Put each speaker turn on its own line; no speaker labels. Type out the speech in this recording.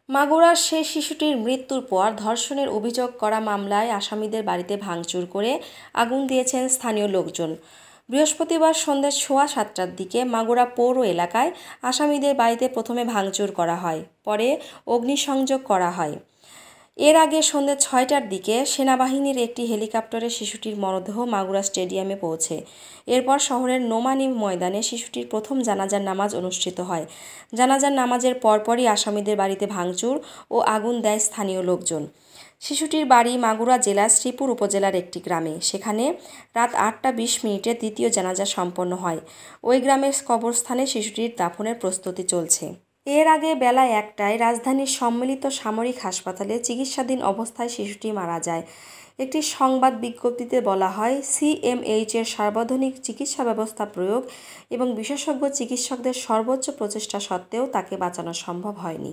মাগুরার সেই শিশুটির মৃত্যুর পর ধর্ষণের অভিযোগ করা মামলায় আসামিদের বাড়িতে ভাঙচুর করে আগুন দিয়েছেন স্থানীয় লোকজন। বৃহস্পতিবার সন্ধ্যা 7:15টার দিকে মাগুরা পৌর এলাকায় আসামিদের বাড়িতে প্রথমে ভাঙচুর করা হয়, পরে অগ্নিসংযোগ করা হয়। এর আগে সন্ধ্যা 6টার দিকে সেনাবাহিনীর একটি হেলিকপ্টারে শিশুটির মরদেহ মাগুরা স্টেডিয়ামে পৌঁছে। এরপর শহরের নোমানী ময়দানে শিশুটির প্রথম জানাজার নামাজ অনুষ্ঠিত হয়। জানাজার নামাজের পরপরই আসামিদের বাড়িতে ভাঙচুর ও আগুন দেয় স্থানীয় লোকজন। শিশুটির বাড়ি মাগুরা জেলার শ্রীপুর উপজেলার একটি গ্রামে। সেখানে রাত 8:20 দ্বিতীয় জানাজা সম্পন্ন হয়। ওই গ্রামের কবরস্থানে শিশুটির দাফনের প্রস্তুতি চলছে। এর আগে বেলা 1টায় রাজধানীর সম্মিলিত সামরিক হাসপাতালে চিকিৎসাধীন অবস্থায় শিশুটি মারা যায়। একটি সংবাদ বিজ্ঞপ্তিতে বলা হয়, সিএমএইচ-এর সার্বজনীন চিকিৎসা ব্যবস্থা প্রয়োগ এবং বিশেষজ্ঞ চিকিৎসকদের সর্বোচ্চ প্রচেষ্টা সত্ত্বেও তাকে বাঁচানো সম্ভব হয়নি।